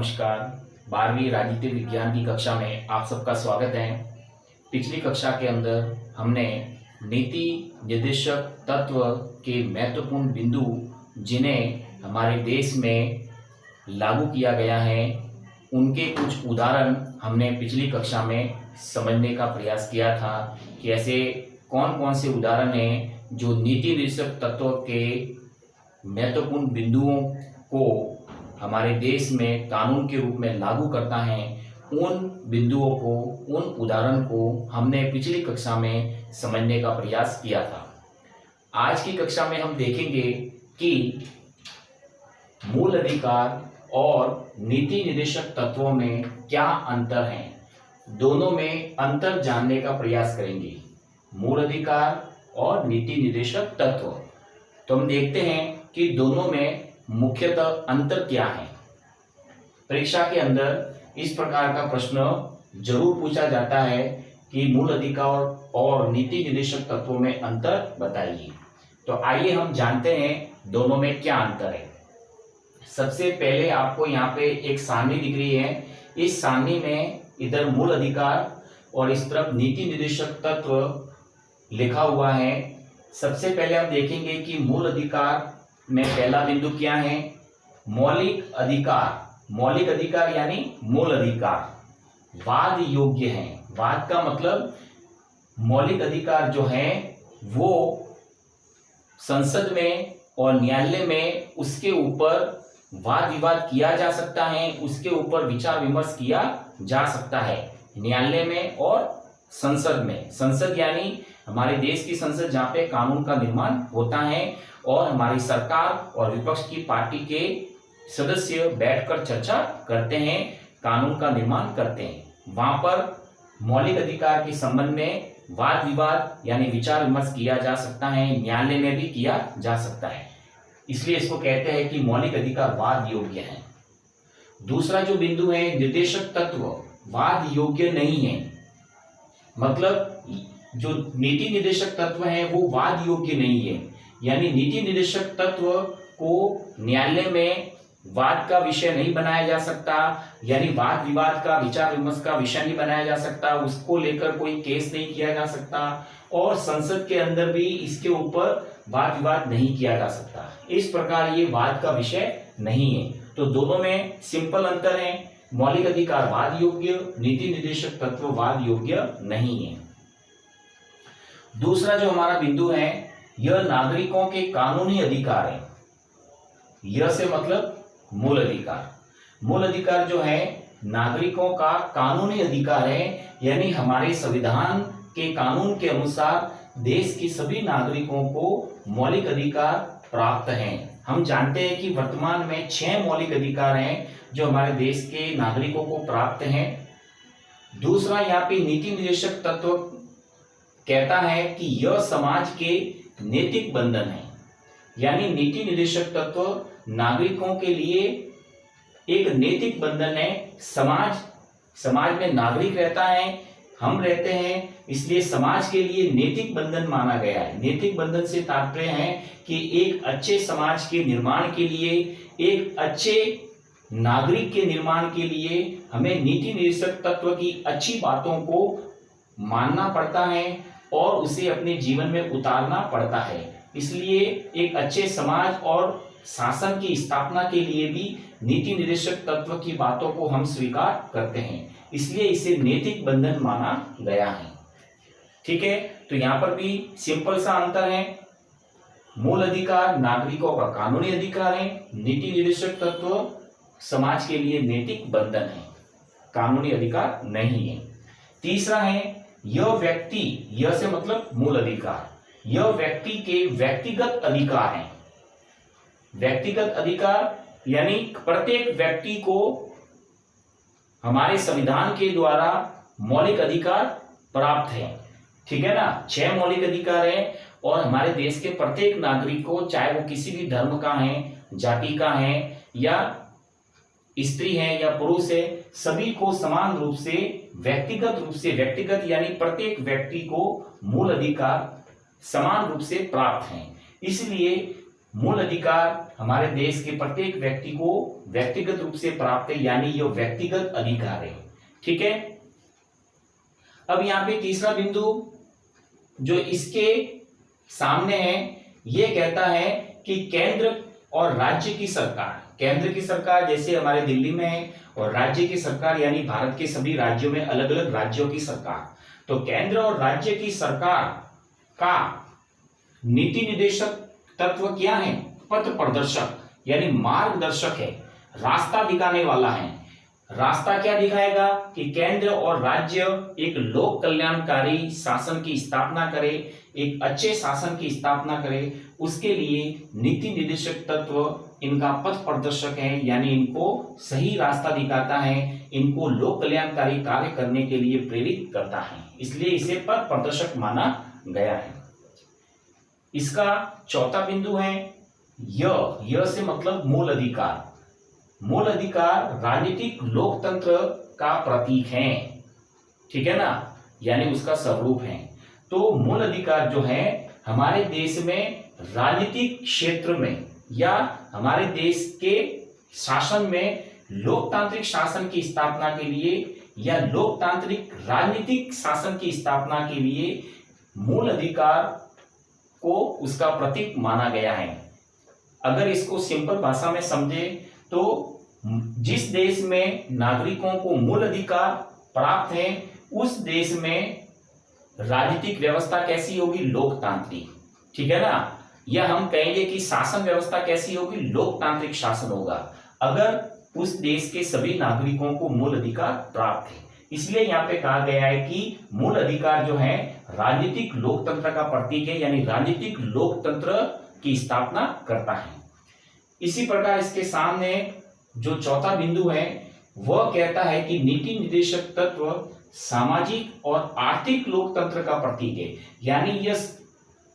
नमस्कार। 12वीं राजनीति विज्ञान की कक्षा में आप सबका स्वागत है। पिछली कक्षा के अंदर हमने नीति निर्देशक तत्व के महत्वपूर्ण बिंदु जिन्हें हमारे देश में लागू किया गया है उनके कुछ उदाहरण हमने पिछली कक्षा में समझने का प्रयास किया था कि ऐसे कौन कौन से उदाहरण हैं जो नीति निर्देशक तत्व के महत्वपूर्ण बिंदुओं को हमारे देश में कानून के रूप में लागू करता है। उन बिंदुओं को, उन उदाहरण को हमने पिछली कक्षा में समझने का प्रयास किया था। आज की कक्षा में हम देखेंगे कि मूल अधिकार और नीति निर्देशक तत्वों में क्या अंतर है। दोनों में अंतर जानने का प्रयास करेंगे, मूल अधिकार और नीति निर्देशक तत्व। तो हम देखते हैं कि दोनों में मुख्यतः अंतर क्या है। परीक्षा के अंदर इस प्रकार का प्रश्न जरूर पूछा जाता है कि मूल अधिकार और नीति निर्देशक तत्वों में अंतर बताइए। तो आइए हम जानते हैं दोनों में क्या अंतर है। सबसे पहले आपको यहाँ पे एक सारणी दिख रही है। इस सारणी में इधर मूल अधिकार और इस तरफ नीति निर्देशक तत्व लिखा हुआ है। सबसे पहले हम देखेंगे कि मूल अधिकार में पहला बिंदु क्या है, मौलिक अधिकार। मौलिक अधिकार यानी मूल अधिकार वाद योग्य है। वाद का मतलब मौलिक अधिकार जो है वो संसद में और न्यायालय में उसके ऊपर वाद विवाद किया जा सकता है, उसके ऊपर विचार विमर्श किया जा सकता है न्यायालय में और संसद में। संसद यानी हमारे देश की संसद जहाँ पे कानून का निर्माण होता है और हमारी सरकार और विपक्ष की पार्टी के सदस्य बैठकर चर्चा करते हैं, कानून का निर्माण करते हैं। वहां पर मौलिक अधिकार के संबंध में वाद विवाद यानी विचार विमर्श किया जा सकता है, न्यायालय में भी किया जा सकता है। इसलिए इसको कहते हैं कि मौलिक अधिकार वाद योग्य है। दूसरा जो बिंदु है, निर्देशक तत्व वाद योग्य नहीं है। मतलब जो नीति निर्देशक तत्व है वो वाद योग्य नहीं है। यानी नीति निर्देशक तत्व को न्यायालय में वाद का विषय नहीं बनाया जा सकता, यानी वाद विवाद का विचार विमर्श का विषय नहीं बनाया जा सकता, उसको लेकर कोई केस नहीं किया जा सकता और संसद के अंदर भी इसके ऊपर वाद विवाद नहीं किया जा सकता। इस प्रकार ये वाद का विषय नहीं है। तो दोनों में सिंपल अंतर है, मौलिक अधिकार वाद योग्य, नीति निर्देशक तत्व वाद योग्य नहीं है। दूसरा जो हमारा बिंदु है, यह नागरिकों के कानूनी अधिकार है। यह से मतलब मूल अधिकार। मूल अधिकार जो है नागरिकों का कानूनी अधिकार है, यानी हमारे संविधान के कानून के अनुसार देश के सभी नागरिकों को मौलिक अधिकार प्राप्त हैं। हम जानते हैं कि वर्तमान में 6 मौलिक अधिकार हैं जो हमारे देश के नागरिकों को प्राप्त हैं। दूसरा यहाँ पे नीति निर्देशक तत्व कहता है कि यह समाज के नैतिक बंधन है। यानी नीति निर्देशक तत्व नागरिकों के लिए एक नैतिक बंधन है। समाज में नागरिक रहता है, हम रहते हैं, इसलिए समाज के लिए नैतिक बंधन माना गया है। नैतिक बंधन से तात्पर्य है कि एक अच्छे समाज के निर्माण के लिए, एक अच्छे नागरिक के निर्माण के लिए हमें नीति निर्देशक तत्व की अच्छी बातों को मानना पड़ता है और उसे अपने जीवन में उतारना पड़ता है। इसलिए एक अच्छे समाज और शासन की स्थापना के लिए भी नीति निर्देशक तत्व की बातों को हम स्वीकार करते हैं, इसलिए इसे नैतिक बंधन माना गया है। ठीक है, तो यहाँ पर भी सिंपल सा अंतर है। मूल अधिकार नागरिकों का कानूनी अधिकार है, नीति निर्देशक तत्व समाज के लिए नैतिक बंधन है, कानूनी अधिकार नहीं है। तीसरा है, यह व्यक्ति, यह से मतलब मूल अधिकार, यह व्यक्ति के व्यक्तिगत अधिकार है। व्यक्तिगत अधिकार यानी प्रत्येक व्यक्ति को हमारे संविधान के द्वारा मौलिक अधिकार प्राप्त है। ठीक है ना, 6 मौलिक अधिकार है और हमारे देश के प्रत्येक नागरिक को, चाहे वो किसी भी धर्म का है, जाति का है या स्त्री है या पुरुष है, सभी को समान रूप से व्यक्तिगत यानी प्रत्येक व्यक्ति को मूल अधिकार समान रूप से प्राप्त हैं। इसलिए मूल अधिकार हमारे देश के प्रत्येक व्यक्ति को व्यक्तिगत रूप से प्राप्त है, यानी यह व्यक्तिगत अधिकार है। ठीक है। अब यहाँ पे तीसरा बिंदु जो इसके सामने है, यह कहता है कि केंद्र और राज्य की सरकार, केंद्र की सरकार जैसे हमारे दिल्ली में है, और राज्य की सरकार यानी भारत के सभी राज्यों में अलग अलग राज्यों की सरकार। तो केंद्र और राज्य की सरकार का नीति निर्देशक तत्व क्या है? पथ प्रदर्शक यानी मार्गदर्शक है, रास्ता दिखाने वाला है। रास्ता क्या दिखाएगा कि केंद्र और राज्य एक लोक कल्याणकारी शासन की स्थापना करे, एक अच्छे शासन की स्थापना करे। उसके लिए नीति निर्देशक तत्व इनका पथ प्रदर्शक है, यानी इनको सही रास्ता दिखाता है, इनको लोक कल्याणकारी कार्य करने के लिए प्रेरित करता है, इसलिए इसे पथ प्रदर्शक माना गया है। इसका चौथा बिंदु है य से मतलब मूल अधिकार। मूल अधिकार राजनीतिक लोकतंत्र का प्रतीक है, ठीक है ना, यानी उसका स्वरूप है। तो मूल अधिकार जो है हमारे देश में राजनीतिक क्षेत्र में या हमारे देश के शासन में लोकतांत्रिक शासन की स्थापना के लिए या लोकतांत्रिक राजनीतिक शासन की स्थापना के लिए मूल अधिकार को उसका प्रतीक माना गया है। अगर इसको सिंपल भाषा में समझे तो जिस देश में नागरिकों को मूल अधिकार प्राप्त है उस देश में राजनीतिक व्यवस्था कैसी होगी? लोकतांत्रिक, ठीक है ना। या हम कहेंगे कि शासन व्यवस्था कैसी होगी? लोकतांत्रिक शासन होगा, अगर उस देश के सभी नागरिकों को मूल अधिकार प्राप्त है। इसलिए यहाँ पे कहा गया है कि मूल अधिकार जो है राजनीतिक लोकतंत्र का प्रतीक है, यानी राजनीतिक लोकतंत्र की स्थापना करता है। इसी प्रकार इसके सामने जो चौथा बिंदु है वह कहता है कि नीति निर्देशक तत्व सामाजिक और आर्थिक लोकतंत्र का प्रतीक है, यानी यह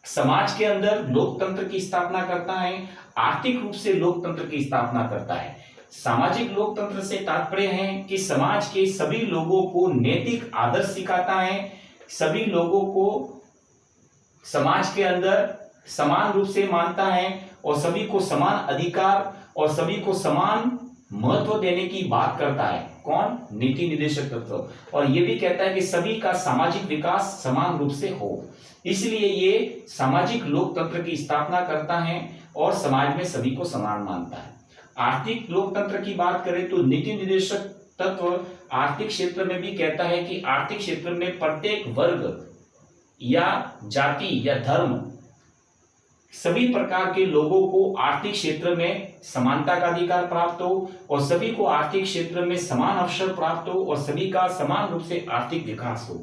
समाज के अंदर लोकतंत्र की स्थापना करता है, आर्थिक रूप से लोकतंत्र की स्थापना करता है। सामाजिक लोकतंत्र से तात्पर्य है कि समाज के सभी लोगों को नैतिक आदर्श सिखाता है, सभी लोगों को समाज के अंदर समान रूप से मानता है और सभी को समान अधिकार और सभी को समान महत्व देने की बात करता है। कौन? नीति निर्देशक तत्व। और यह भी कहता है कि सभी का सामाजिक विकास समान रूप से हो, इसलिए ये सामाजिक लोकतंत्र की स्थापना करता है और समाज में सभी को समान मानता है। आर्थिक लोकतंत्र की बात करें तो नीति निर्देशक तत्व आर्थिक क्षेत्र में भी कहता है कि आर्थिक क्षेत्र में प्रत्येक वर्ग या जाति या धर्म सभी प्रकार के लोगों को आर्थिक क्षेत्र में समानता का अधिकार प्राप्त हो और सभी को आर्थिक क्षेत्र में समान अवसर प्राप्त हो और सभी का समान रूप से आर्थिक विकास हो।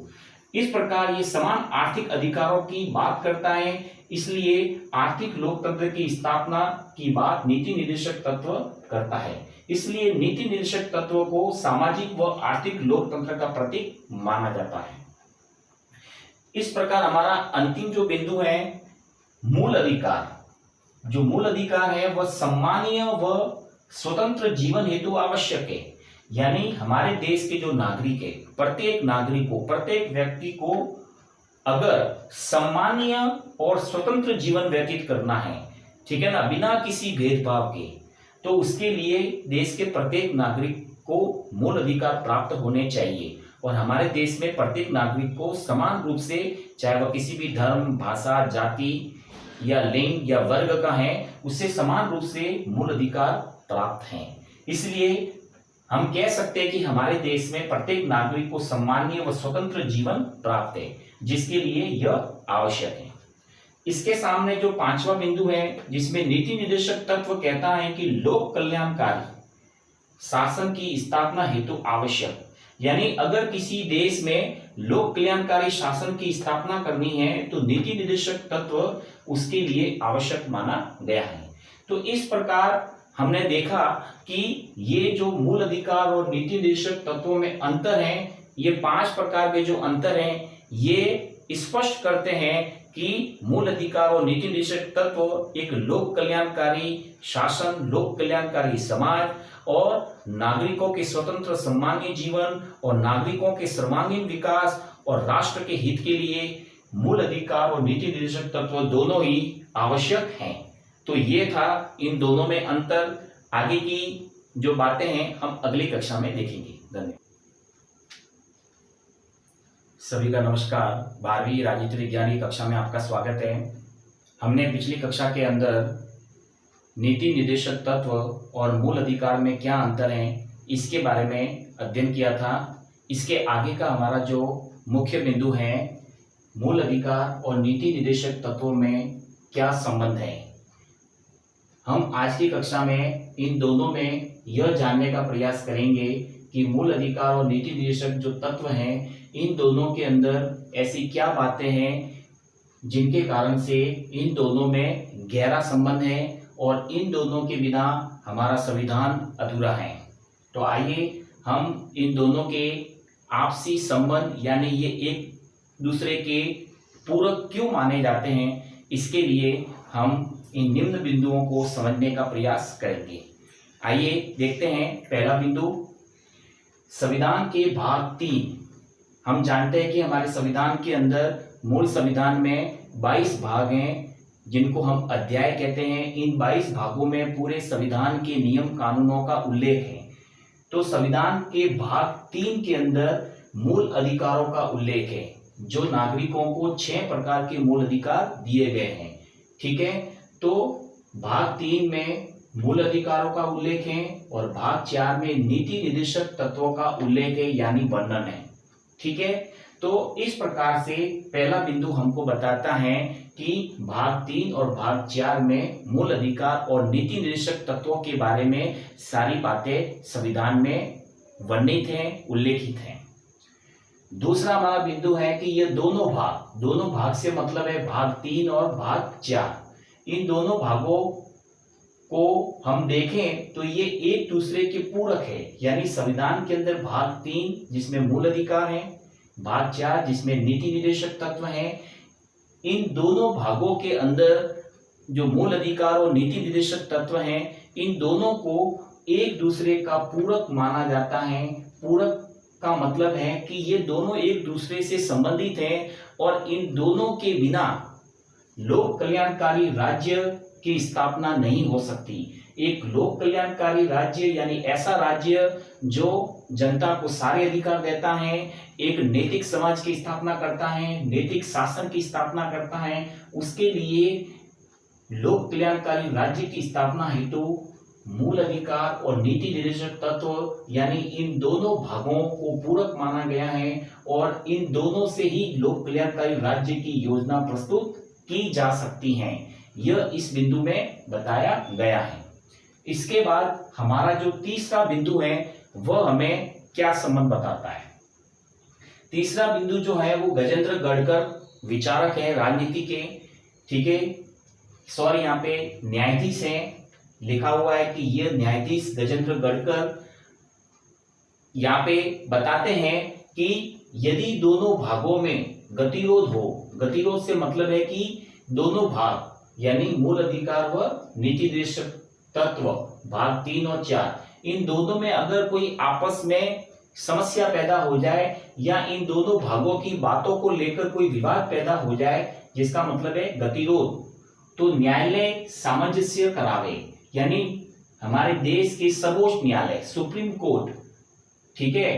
इस प्रकार ये समान आर्थिक अधिकारों की बात करता है, इसलिए आर्थिक लोकतंत्र की स्थापना की बात नीति निर्देशक तत्व करता है। इसलिए नीति निर्देशक तत्व को सामाजिक व आर्थिक लोकतंत्र का प्रतीक माना जाता है। इस प्रकार हमारा अंतिम जो बिंदु है मूल अधिकार। जो मूल अधिकार है वह सम्मानीय व स्वतंत्र जीवन हेतु आवश्यक है, यानी हमारे देश के जो नागरिक है, प्रत्येक नागरिक को, प्रत्येक व्यक्ति को अगर सम्मानीय और स्वतंत्र जीवन व्यतीत करना है, ठीक है ना, बिना किसी भेदभाव के, तो उसके लिए देश के प्रत्येक नागरिक को मूल अधिकार प्राप्त होने चाहिए। और हमारे देश में प्रत्येक नागरिक को समान रूप से, चाहे वह किसी भी धर्म, भाषा, जाति या लिंग या वर्ग का है, उससे समान रूप से मूल अधिकार प्राप्त हैं। इसलिए हम कह सकते हैं कि हमारे देश में प्रत्येक नागरिक को सम्मानीय व स्वतंत्र जीवन प्राप्त है, जिसके लिए यह आवश्यक है। इसके सामने जो पांचवा बिंदु है जिसमें नीति निर्देशक तत्व कहता है कि लोक कल्याणकारी शासन की स्थापना हेतु आवश्यक, यानी अगर किसी देश में लोक कल्याणकारी शासन की स्थापना करनी है तो नीति निर्देशक तत्व उसके लिए आवश्यक माना गया है। तो इस प्रकार हमने देखा कि ये जो मूल अधिकार और नीति निर्देशक तत्वों में अंतर है, ये 5 प्रकार के जो अंतर हैं ये स्पष्ट करते हैं कि मूल अधिकार और नीति निर्देशक तत्व एक लोक कल्याणकारी शासन, लोक कल्याणकारी समाज और नागरिकों के स्वतंत्र सम्मानीय जीवन और नागरिकों के सर्वांगीण विकास और राष्ट्र के हित के लिए मूल अधिकार और नीति निर्देशक तत्व दोनों ही आवश्यक हैं। तो ये था इन दोनों में अंतर। आगे की जो बातें हैं हम अगली कक्षा में देखेंगे। धन्यवाद। सभी का नमस्कार। 12वीं राजनीति विज्ञान की कक्षा में आपका स्वागत है। हमने पिछली कक्षा के अंदर नीति निर्देशक तत्व और मूल अधिकार में क्या अंतर है इसके बारे में अध्ययन किया था। इसके आगे का हमारा जो मुख्य बिंदु है, मूल अधिकार और नीति निर्देशक तत्वों में क्या संबंध है। हम आज की कक्षा में इन दोनों में यह जानने का प्रयास करेंगे कि मूल अधिकार और नीति निर्देशक जो तत्व हैं, इन दोनों के अंदर ऐसी क्या बातें हैं जिनके कारण से इन दोनों में गहरा संबंध है और इन दोनों के बिना हमारा संविधान अधूरा है। तो आइए हम इन दोनों के आपसी संबंध यानी ये एक दूसरे के पूरक क्यों माने जाते हैं, इसके लिए हम इन निम्न बिंदुओं को समझने का प्रयास करेंगे। आइए देखते हैं। पहला बिंदु, संविधान के भाग 3। हम जानते हैं कि हमारे संविधान के अंदर मूल संविधान में 22 भाग हैं जिनको हम अध्याय कहते हैं। इन 22 भागों में पूरे संविधान के नियम कानूनों का उल्लेख है। तो संविधान के भाग 3 के अंदर मूल अधिकारों का उल्लेख है, जो नागरिकों को 6 प्रकार के मूल अधिकार दिए गए हैं। ठीक है, तो भाग 3 में मूल अधिकारों का उल्लेख है और भाग 4 में नीति निर्देशक तत्वों का उल्लेख है यानी वर्णन है। ठीक है, तो इस प्रकार से पहला बिंदु हमको बताता है कि भाग 3 और भाग 4 में मूल अधिकार और नीति निर्देशक तत्वों के बारे में सारी बातें संविधान में वर्णित हैं, उल्लेखित हैं। दूसरा हमारा बिंदु है कि ये दोनों भाग से मतलब है भाग 3 और भाग 4, इन दोनों भागों को हम देखें तो ये एक दूसरे के पूरक है। यानी संविधान के अंदर भाग 3 जिसमें मूल अधिकार है, भाग 4 जिसमें नीति निर्देशक तत्व हैं, इन दोनों भागों के अंदर जो मूल अधिकार और नीति निर्देशक तत्व हैं, इन दोनों को एक दूसरे का पूरक माना जाता है। पूरक का मतलब है कि ये दोनों एक दूसरे से संबंधित हैं और इन दोनों के बिना लोक कल्याणकारी राज्य की स्थापना नहीं हो सकती। एक लोक कल्याणकारी राज्य यानी ऐसा राज्य जो जनता को सारे अधिकार देता है, एक नैतिक समाज की स्थापना करता है, नैतिक शासन की स्थापना करता है। उसके लिए लोक कल्याणकारी राज्य की स्थापना हेतु मूल अधिकार और नीति निर्देशक तत्व यानी इन दोनों भागों को पूरक माना गया है और इन दोनों से ही लोक कल्याणकारी राज्य की योजना प्रस्तुत की जा सकती है। यह इस बिंदु में बताया गया है। इसके बाद हमारा जो तीसरा बिंदु है वह हमें क्या संबंध बताता है। तीसरा बिंदु जो है वो गजेंद्र गढ़कर विचारक है राजनीति के। ठीक है, सॉरी यहाँ पे न्यायाधीश है, लिखा हुआ है कि ये न्यायाधीश गजेंद्र गढ़कर यहाँ पे बताते हैं कि यदि दोनों भागों में गतिरोध हो, गतिरोध से मतलब है कि दोनों भाग यानी मूल अधिकार व नीति निर्देशक तत्व भाग 3 और 4, इन दोनों में अगर कोई आपस में समस्या पैदा हो जाए या इन दोनों भागों की बातों को लेकर कोई विवाद पैदा हो जाए, जिसका मतलब है गतिरोध, तो न्यायालय सामंजस्य करावे। यानी हमारे देश के सर्वोच्च न्यायालय सुप्रीम कोर्ट, ठीक है,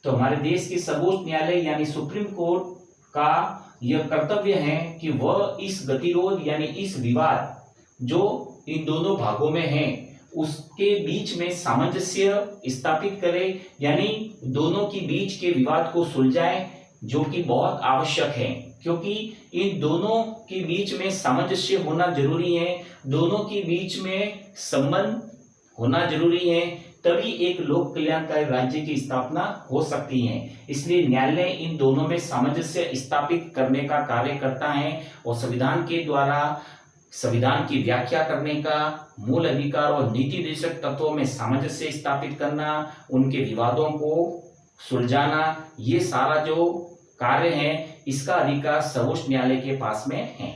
तो हमारे देश के सर्वोच्च न्यायालय यानी सुप्रीम कोर्ट का यह कर्तव्य है कि वह इस गतिरोध यानी इस विवाद जो इन दोनों भागों में है उसके बीच में सामंजस्य स्थापित करे, यानी दोनों के बीच के विवाद को सुलझाए, जो कि बहुत आवश्यक है क्योंकि इन दोनों के बीच में सामंजस्य होना जरूरी है, दोनों के बीच में संबंध होना जरूरी है, तभी एक लोक कल्याणकारी राज्य की स्थापना हो सकती है। इसलिए न्यायालय इन दोनों में सामंजस्य स्थापित करने का कार्य करता है और संविधान के द्वारा संविधान की व्याख्या करने का, मूल अधिकार और नीति निर्देशक तत्वों में सामंजस्य स्थापित करना, उनके विवादों को सुलझाना, ये सारा जो कार्य है इसका अधिकार सर्वोच्च न्यायालय के पास में है।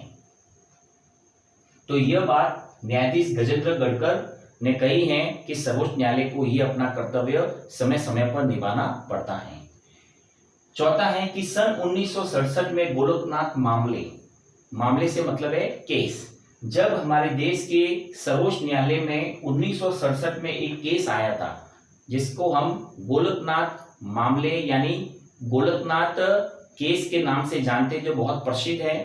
तो यह बात न्यायाधीश गजेंद्र गढ़कर ने कही है कि सर्वोच्च न्यायालय को ही अपना कर्तव्य समय समय पर निभाना पड़ता है। चौथा है कि सन 1967 में गोरखनाथ मामले से मतलब है केस, जब हमारे देश के सर्वोच्च न्यायालय में 1967 में एक केस आया था जिसको हम गोलकनाथ मामले यानी गोलकनाथ केस के नाम से जानते हैं, जो बहुत प्रसिद्ध है।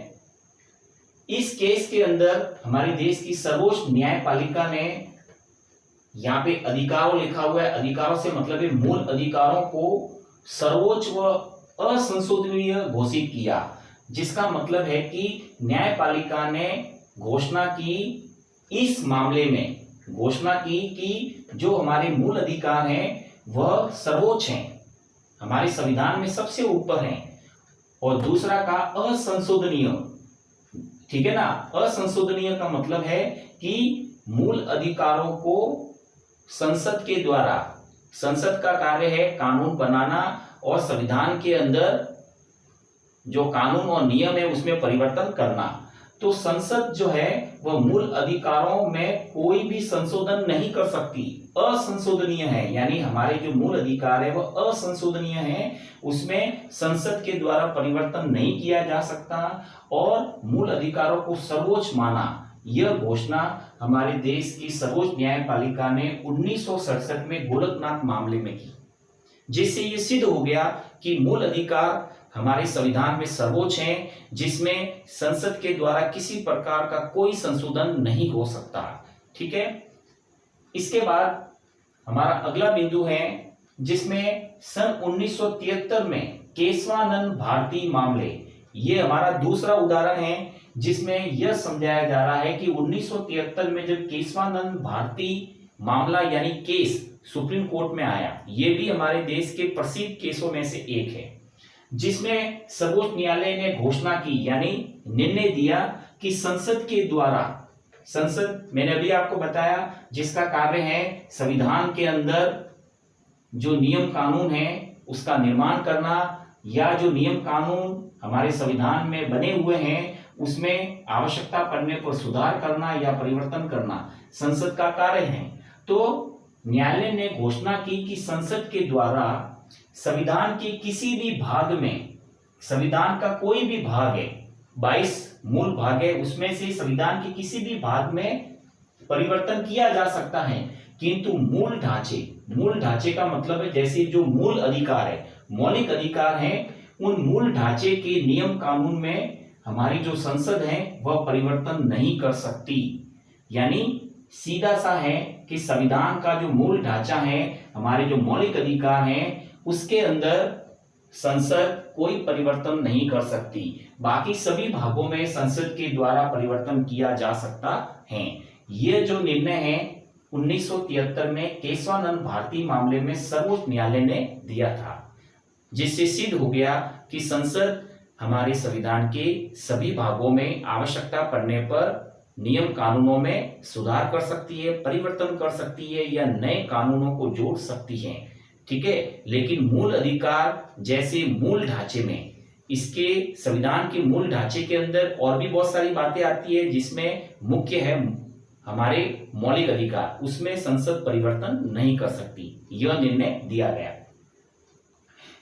इस केस के अंदर हमारे देश की सर्वोच्च न्यायपालिका ने, यहाँ पे अधिकारों लिखा हुआ है, अधिकारों से मतलब है मूल अधिकारों को सर्वोच्च व असंशोधनीय घोषित किया, जिसका मतलब है कि न्यायपालिका ने घोषणा की, इस मामले में घोषणा की कि जो हमारे मूल अधिकार हैं वह सर्वोच्च हैं, हमारे संविधान में सबसे ऊपर हैं। और दूसरा का असंशोधनीय, ठीक है ना। असंशोधनीय का मतलब है कि मूल अधिकारों को संसद के द्वारा, संसद का कार्य है कानून बनाना और संविधान के अंदर जो कानून और नियम है उसमें परिवर्तन करना। तो संसद जो है वह मूल अधिकारों में कोई भी संशोधन नहीं कर सकती, असंशोधनीय है। यानी हमारे जो मूल अधिकार है वह असंशोधनीय है, उसमें संसद के द्वारा परिवर्तन नहीं किया जा सकता और मूल अधिकारों को सर्वोच्च माना। यह घोषणा हमारे देश की सर्वोच्च न्यायपालिका ने 1967 में गोलकनाथ मामले में की, जिससे ये सिद्ध हो गया कि मूल अधिकार हमारे संविधान में सर्वोच्च हैं, जिसमें संसद के द्वारा किसी प्रकार का कोई संशोधन नहीं हो सकता। ठीक है। इसके बाद हमारा अगला बिंदु है जिसमें सन 1973 में केशवानंद भारती मामले, ये हमारा दूसरा उदाहरण है जिसमें यह समझाया जा रहा है कि 1973 में जब केशवानंद भारती मामला यानी केस सुप्रीम कोर्ट में आया, ये भी हमारे देश के प्रसिद्ध केसों में से एक है, जिसमें सर्वोच्च न्यायालय ने घोषणा की यानी निर्णय दिया कि संसद के द्वारा, संसद मैंने अभी आपको बताया जिसका कार्य है संविधान के अंदर जो नियम कानून है उसका निर्माण करना, या जो नियम कानून हमारे संविधान में बने हुए हैं उसमें आवश्यकता पड़ने पर सुधार करना या परिवर्तन करना संसद का कार्य है। तो न्यायालय ने घोषणा की कि संसद के द्वारा संविधान के किसी भी भाग में, संविधान का कोई भी भाग है, 22 मूल भाग है, उसमें से संविधान के किसी भी भाग में परिवर्तन किया जा सकता है, किंतु मूल ढांचे, मूल ढांचे का मतलब है जैसे जो मूल अधिकार है, मौलिक अधिकार है, उन मूल ढांचे के नियम कानून में हमारी जो संसद है वह परिवर्तन नहीं कर सकती। यानी सीधा सा है कि संविधान का जो मूल ढांचा है, हमारे जो मौलिक अधिकार हैं, उसके अंदर संसद कोई परिवर्तन नहीं कर सकती। बाकी सभी भागों में संसद के द्वारा परिवर्तन किया जा सकता है। यह जो निर्णय है 1973 में केशवानंद भारती मामले में सर्वोच्च न्यायालय ने दिया था, जिससे सिद्ध हो गया कि संसद हमारे संविधान के सभी भागों में आवश्यकता पड़ने पर नियम कानूनों में सुधार कर सकती है, परिवर्तन कर सकती है या नए कानूनों को जोड़ सकती है। ठीक है। लेकिन मूल अधिकार जैसे मूल ढांचे में, इसके संविधान के मूल ढांचे के अंदर और भी बहुत सारी बातें आती है, जिसमें मुख्य है हमारे मौलिक अधिकार, उसमें संसद परिवर्तन नहीं कर सकती। यह निर्णय दिया गया।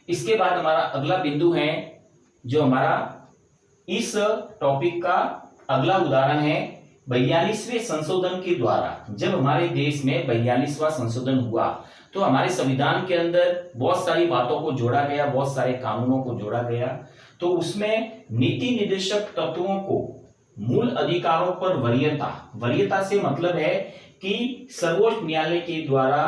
इसके बाद हमारा अगला बिंदु है जो हमारा इस टॉपिक का अगला उदाहरण है 42वें संशोधन के द्वारा। जब हमारे देश में 42वां संशोधन हुआ तो हमारे संविधान के अंदर बहुत सारी बातों को जोड़ा गया, बहुत सारे कानूनों को जोड़ा गया। तो उसमें नीति निर्देशक तत्वों को मूल अधिकारों पर वरीयता, वरीयता से मतलब है कि सर्वोच्च न्यायालय के द्वारा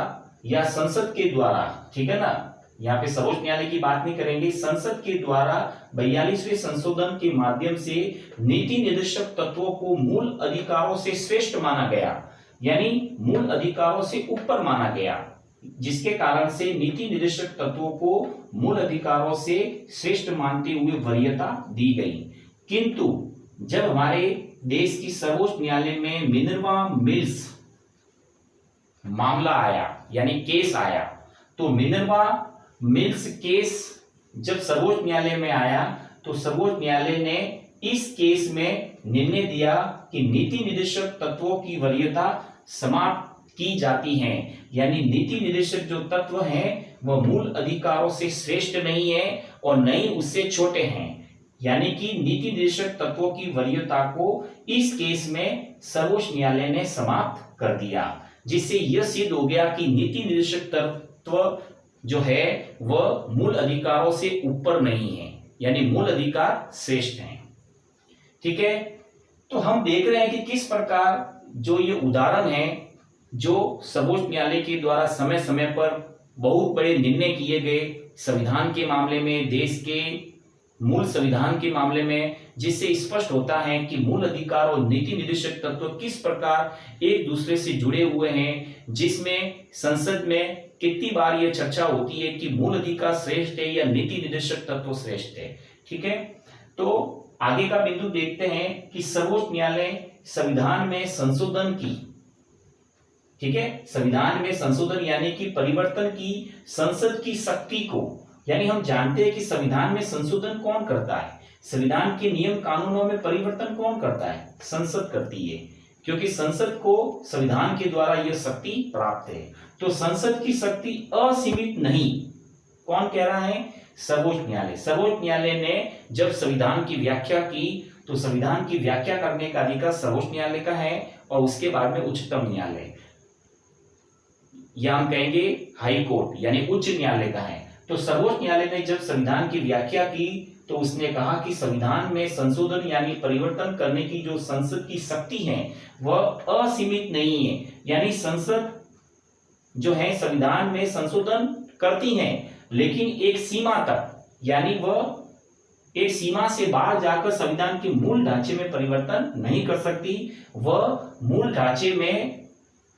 या संसद के द्वारा, ठीक है ना, यहाँ पे सर्वोच्च न्यायालय की बात नहीं करेंगे, संसद के द्वारा 42वें संशोधन के माध्यम से नीति निर्देशक तत्वों को मूल अधिकारों से श्रेष्ठ माना गया, यानी मूल अधिकारों से ऊपर माना गया, जिसके कारण से नीति निर्देशक तत्वों को मूल अधिकारों से श्रेष्ठ मानते हुए वरीयता दी गई। किंतु जब हमारे देश की सर्वोच्च न्यायालय में मिनर्वा मिल्स मामला आया यानी केस आया, तो मिनर्वा मिल्स केस जब सर्वोच्च न्यायालय में आया तो सर्वोच्च न्यायालय ने इस केस में निर्णय दिया कि नीति निर्देशक तत्वों की वरीयता समाप्त की जाती है, यानी नीति निर्देशक जो तत्व हैं वह मूल अधिकारों से श्रेष्ठ नहीं है और न ही उससे छोटे हैं। यानी कि नीति निर्देशक तत्वों की वरीयता को इस केस में सर्वोच्च न्यायालय ने समाप्त कर दिया, जिससे यह सिद्ध हो गया कि नीति निर्देशक तत्व जो है वह मूल अधिकारों से ऊपर नहीं है, यानी मूल अधिकार श्रेष्ठ हैं। ठीक है, तो हम देख रहे हैं कि किस प्रकार जो ये उदाहरण है जो सर्वोच्च न्यायालय के द्वारा समय समय पर बहुत बड़े निर्णय किए गए संविधान के मामले में, देश के मूल संविधान के मामले में, जिससे स्पष्ट होता है कि मूल अधिकार और नीति निर्देशक तत्व किस प्रकार एक दूसरे से जुड़े हुए हैं, जिसमें संसद में कितनी बार यह चर्चा होती है कि मूल अधिकार श्रेष्ठ है या नीति निर्देशक तत्व श्रेष्ठ है। ठीक है, तो आगे का बिंदु देखते हैं कि सर्वोच्च न्यायालय संविधान में संशोधन की, ठीक है, संविधान में संशोधन यानी कि परिवर्तन की संसद की शक्ति को, यानी हम जानते हैं कि संविधान में संशोधन कौन करता है, संविधान के नियम कानूनों में परिवर्तन कौन करता है, संसद करती है, क्योंकि संसद को संविधान के द्वारा यह शक्ति प्राप्त है। तो संसद की शक्ति असीमित नहीं, कौन कह रहा है, सर्वोच्च न्यायालय। सर्वोच्च न्यायालय ने जब संविधान की व्याख्या की तो संविधान की व्याख्या करने का अधिकार सर्वोच्च न्यायालय का है और उसके बाद में उच्चतम न्यायालय, या हम कहेंगे हाई कोर्ट यानी उच्च न्यायालय का है। तो सर्वोच्च न्यायालय ने जब संविधान की व्याख्या की तो उसने कहा कि संविधान में संशोधन यानी परिवर्तन करने की जो संसद की शक्ति है वह असीमित नहीं है, यानी संसद जो है संविधान में संशोधन करती है लेकिन एक सीमा तक, यानी वह एक सीमा से बाहर जाकर संविधान के मूल ढांचे में परिवर्तन नहीं कर सकती। वह मूल ढांचे में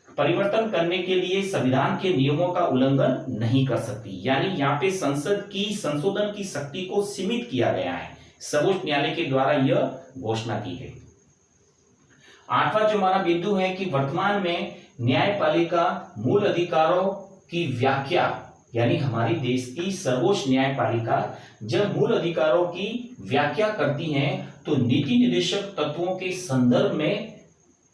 परिवर्तन करने के लिए संविधान के नियमों का उल्लंघन नहीं कर सकती, यानी यहाँ पे संसद की संशोधन की शक्ति को सीमित किया गया है, सर्वोच्च न्यायालय के द्वारा यह घोषणा की गई। आठवां जो हमारा बिंदु है कि वर्तमान में न्यायपालिका मूल अधिकारों की व्याख्या, यानी हमारी देश की सर्वोच्च न्यायपालिका जब मूल अधिकारों की व्याख्या करती है तो नीति निर्देशक तत्वों के संदर्भ में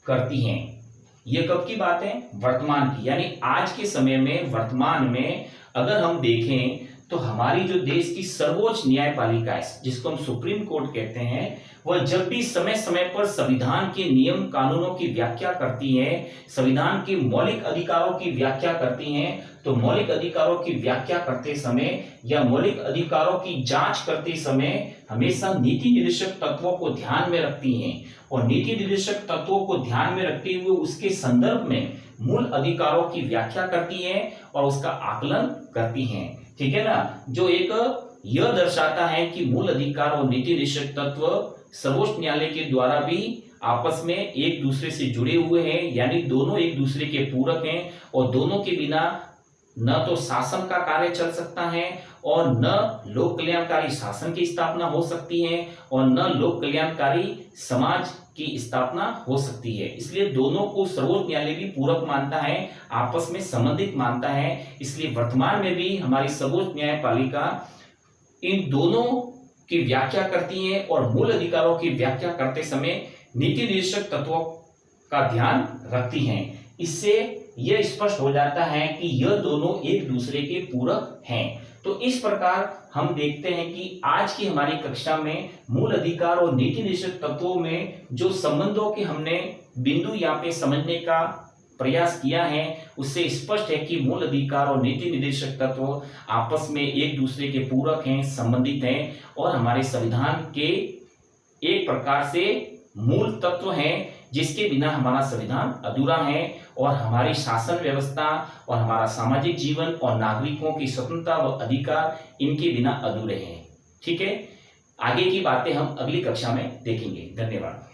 करती हैं। यह कब की बात है, वर्तमान की, यानी आज के समय में वर्तमान में अगर हम देखें तो हमारी जो देश की सर्वोच्च न्यायपालिका है जिसको हम सुप्रीम कोर्ट कहते हैं, वह जब भी समय समय पर संविधान के नियम कानूनों की व्याख्या करती है, संविधान के मौलिक अधिकारों की व्याख्या करती हैं, तो मौलिक अधिकारों की व्याख्या करते समय या मौलिक अधिकारों की जांच करते समय हमेशा नीति निर्देशक तत्वों को ध्यान में रखती हैं और नीति निर्देशक तत्वों को ध्यान में रखते हुए उसके संदर्भ में मूल अधिकारों की व्याख्या करती हैं और उसका आकलन करती हैं। ठीक है ना, जो एक यह दर्शाता है कि मूल अधिकार और नीति निर्देशक तत्व सर्वोच्च न्यायालय के द्वारा भी आपस में एक दूसरे से जुड़े हुए हैं, यानी दोनों एक दूसरे के पूरक हैं और दोनों के बिना न तो शासन का कार्य चल सकता है और न लोक कल्याणकारी शासन की स्थापना हो सकती है और न लोक कल्याणकारी समाज की स्थापना हो सकती है। इसलिए दोनों को सर्वोच्च न्यायालय भी पूरक मानता है, आपस में संबंधित मानता है। इसलिए वर्तमान में भी हमारी सर्वोच्च न्यायपालिका इन दोनों की व्याख्या करती है और मूल अधिकारों की व्याख्या करते समय नीति निर्देशक तत्वों का ध्यान रखती हैं। इससे यह स्पष्ट हो जाता है कि यह दोनों एक दूसरे के पूरक हैं। तो इस प्रकार हम देखते हैं कि आज की हमारी कक्षा में मूल अधिकार और नीति निर्देशक तत्वों में जो संबंधों के हमने बिंदु यहाँ पे समझने का प्रयास किया है, उससे स्पष्ट है कि मूल अधिकार और नीति निर्देशक तत्व आपस में एक दूसरे के पूरक हैं, संबंधित हैं और हमारे संविधान के एक प्रकार से मूल तत्व हैं जिसके बिना हमारा संविधान अधूरा है और हमारी शासन व्यवस्था और हमारा सामाजिक जीवन और नागरिकों की स्वतंत्रता व अधिकार इनके बिना अधूरे हैं। ठीक है, आगे की बातें हम अगली कक्षा में देखेंगे। धन्यवाद।